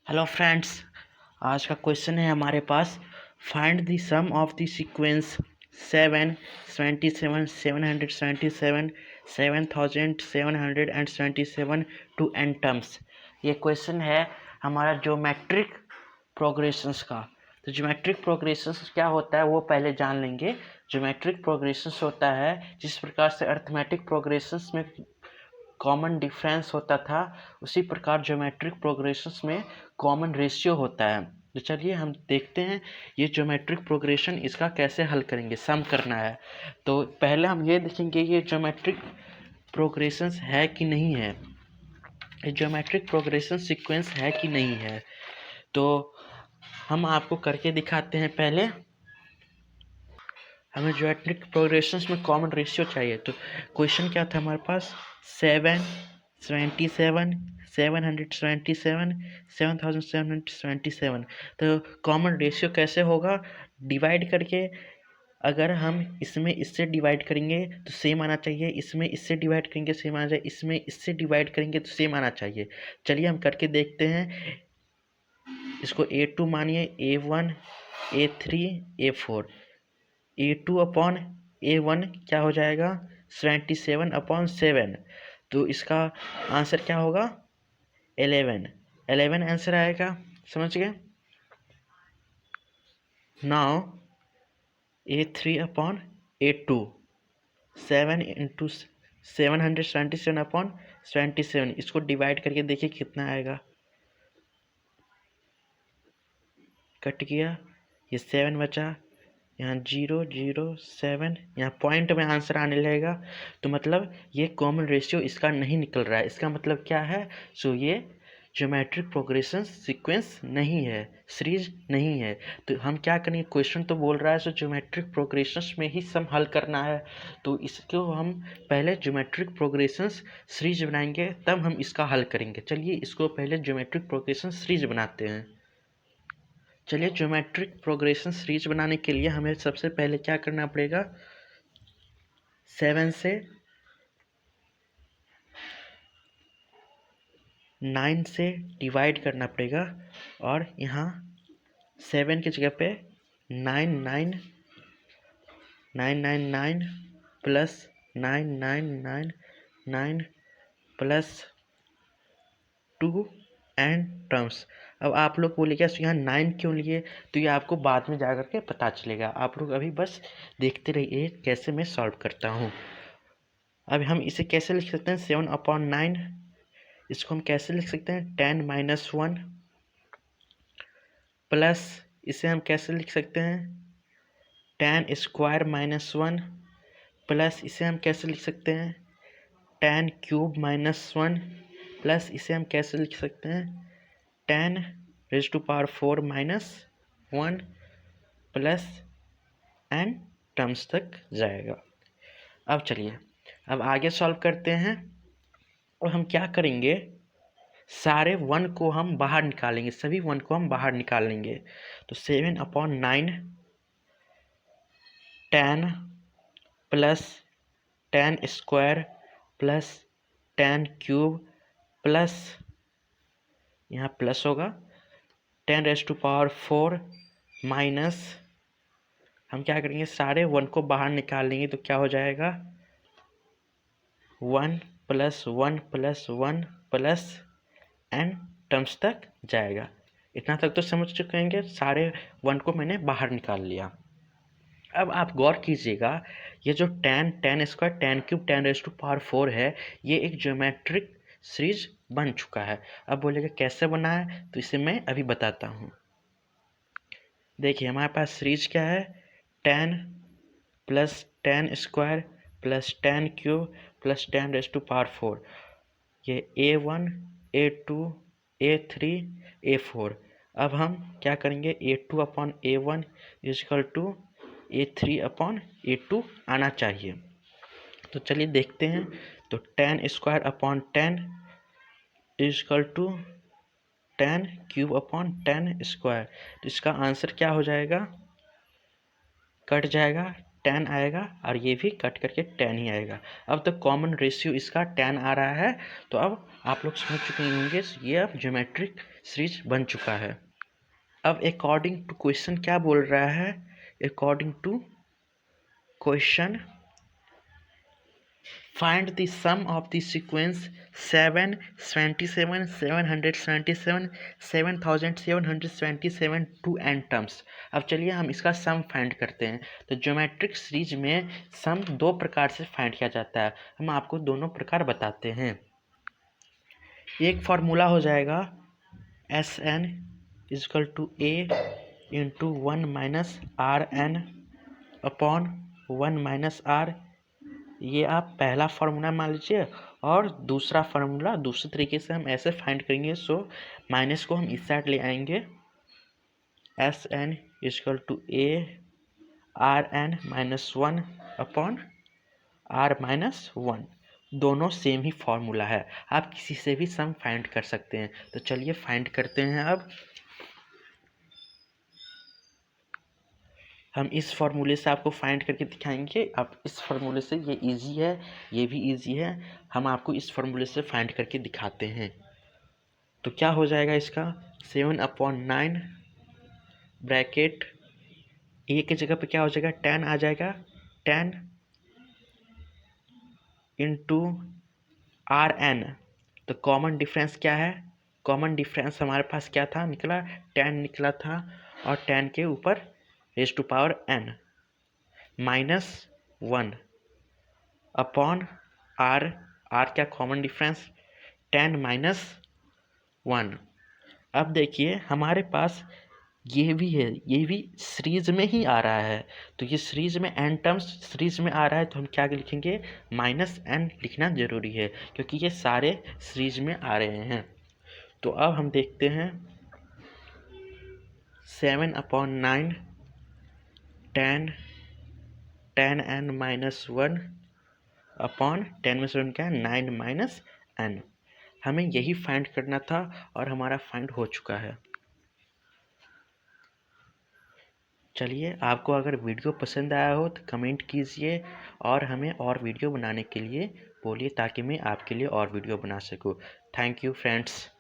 Hello friends, आज का question है हमारे पास। Find the sum of the sequence 777 777 7777 to n टर्म्स। ये क्वेश्चन है हमारा ज्योमेट्रिक प्रोग्रेशंस का। तो ज्योमेट्रिक प्रोग्रेशंस क्या होता है वो पहले जान लेंगे। ज्योमेट्रिक प्रोग्रेशंस होता है जिस प्रकार से अर्थमेटिक प्रोग्रेशंस में कॉमन डिफरेंस होता था, उसी प्रकार ज्योमेट्रिक प्रोग्रेशंस में कॉमन रेशियो होता है। तो चलिए हम देखते हैं ये ज्योमेट्रिक प्रोग्रेशन इसका कैसे हल करेंगे, सम करना है। तो पहले हम ये देखेंगे ये ज्योमेट्रिक प्रोग्रेशंस है कि नहीं है, ये ज्योमेट्रिक प्रोग्रेशन सीक्वेंस है कि नहीं है। तो हम आपको करके दिखाते हैं। पहले हमें ज्योमेट्रिक प्रोग्रेशंस में कॉमन रेशियो चाहिए। तो क्वेश्चन क्या था हमारे पास, 777 777 7777। तो कॉमन रेशियो कैसे होगा, डिवाइड करके। अगर हम इसमें इससे डिवाइड करेंगे तो सेम आना चाहिए, इसमें इससे डिवाइड करेंगे सेम आना चाहिए, इसमें इससे डिवाइड करेंगे तो सेम आना चाहिए। चलिए हम करके देखते हैं। इसको A2 मानिए, A1 A3 A4। A2 upon A1 क्या हो जाएगा, 77/7। तो इसका आंसर क्या होगा, 11 आंसर आएगा। समझ गए। नाउ A3/A2 7 इंटू 777/77, इसको डिवाइड करके देखिए कितना आएगा। कट गया, ये 7 बचा, यहाँ 007, यहाँ पॉइंट में आंसर आने लगेगा। तो मतलब ये कॉमन रेशियो इसका नहीं निकल रहा है। इसका मतलब क्या है, सो ये ज्योमेट्रिक प्रोग्रेशन सीक्वेंस नहीं है, सीरीज नहीं है। तो हम क्या करेंगे, क्वेश्चन तो बोल रहा है सो ज्योमेट्रिक प्रोग्रेशंस में ही सम हल करना है। तो इसको हम पहले ज्योमेट्रिक प्रोग्रेशंस सीरीज बनाएंगे, तब हम इसका हल करेंगे। चलिए इसको पहले ज्योमेट्रिक प्रोग्रेशन सीरीज बनाते हैं। चलिए ज्योमेट्रिक प्रोग्रेशन सीरीज बनाने के लिए हमें सबसे पहले क्या करना पड़ेगा, 7 से 9 से डिवाइड करना पड़ेगा। और यहाँ 7 की जगह पे 999 प्लस 9999 प्लस 2 एंड टर्म्स। अब आप लोग बोलेगा यहाँ 9 क्यों लिए, तो ये आपको बाद में जाकर के पता चलेगा। आप लोग अभी बस देखते रहिए कैसे मैं सॉल्व करता हूँ। अब हम इसे कैसे लिख सकते हैं, 7/9। इसको हम कैसे लिख सकते हैं, 10-1 प्लस इसे हम कैसे लिख सकते हैं, 10² - 1 प्लस इसे हम कैसे लिख सकते हैं, 10³ - 1 प्लस इसे हम कैसे लिख सकते हैं, 10⁴ - 1 प्लस एन टर्म्स तक जाएगा। अब चलिए अब आगे सॉल्व करते हैं। और हम क्या करेंगे, सारे 1 को हम बाहर निकालेंगे, सभी 1 को हम बाहर निकाल लेंगे। तो 7/9 10 प्लस 10² प्लस 10³ प्लस यहाँ प्लस होगा 10⁴ माइनस, हम क्या करेंगे सारे 1 को बाहर निकाल लेंगे। तो क्या हो जाएगा, 1 + 1 + 1 प्लस एन टर्म्स तक जाएगा। इतना तक तो समझ चुके होंगे, सारे 1 को मैंने बाहर निकाल लिया। अब आप गौर कीजिएगा, ये जो 10 10² 10³ 10⁴ है, ये एक ज्योमेट्रिक सीरीज बन चुका है। अब बोलेगा कैसे बना है, तो इसे मैं अभी बताता हूँ। देखिए हमारे पास सीरीज क्या है, 10 + 10² प्लस 10³ प्लस 10⁴। ये A1 A2 A3 A4। अब हम क्या करेंगे, A2/A1 = A3/A2 आना चाहिए। तो चलिए देखते हैं। तो 10²/10 = 10³/10²। तो इसका आंसर क्या हो जाएगा, कट जाएगा 10 आएगा और ये भी कट करके 10 ही आएगा। अब तो कॉमन रेशियो इसका 10 आ रहा है। तो अब आप लोग समझ चुके होंगे ये अब ज्योमेट्रिक सीरीज बन चुका है। अब अकॉर्डिंग टू क्वेश्चन क्या बोल रहा है, according to question find the sum of the sequence 7, 77, 777, 7777 to n terms. अब चलिए हम इसका सम फाइंड करते हैं। तो ज्योमेट्रिक सीरीज में सम दो प्रकार से फाइंड किया जाता है। हम आपको दोनों प्रकार बताते हैं। एक फार्मूला हो जाएगा S n is equal to a into 1 minus r n upon 1 minus r. ये आप पहला फार्मूला मान लीजिए। और दूसरा फार्मूला दूसरे तरीके से हम ऐसे फाइंड करेंगे। सो माइनस को हम इस साइड ले आएंगे, S n is equal to a r n minus 1 upon r minus 1। दोनों सेम ही फार्मूला है, आप किसी से भी सम फाइंड कर सकते हैं। तो चलिए फाइंड करते हैं। अब हम इस फार्मूले से आपको फाइंड करके दिखाएंगे। आप इस फार्मूले से, ये इजी है, ये भी इजी है, हम आपको इस फार्मूले से फाइंड करके दिखाते हैं। तो क्या हो जाएगा इसका, 7/9 ब्रैकेट ए की जगह पे क्या हो जाएगा, 10 आ जाएगा। 10 इंटू आर एन। तो कॉमन डिफरेंस क्या है, कॉमन डिफरेंस हमारे पास क्या था, निकला 10 निकला था। और 10 के ऊपर raise to power n minus 1 upon r. R क्या कॉमन डिफरेंस, 10 माइनस 1। अब देखिए हमारे पास ये भी है, ये भी सीरीज में ही आ रहा है। तो ये सीरीज में n टर्म्स सीरीज में आ रहा है, तो हम क्या लिखेंगे, -n लिखना ज़रूरी है, क्योंकि ये सारे सीरीज में आ रहे हैं। तो अब हम देखते हैं 7/9 10 n माइनस 1 अपॉन 10 में से 1 क्या है, 9 माइनस n। हमें यही फाइंड करना था और हमारा फाइंड हो चुका है। चलिए, आपको अगर वीडियो पसंद आया हो तो कमेंट कीजिए और हमें और वीडियो बनाने के लिए बोलिए, ताकि मैं आपके लिए और वीडियो बना सकूं। Thank you friends.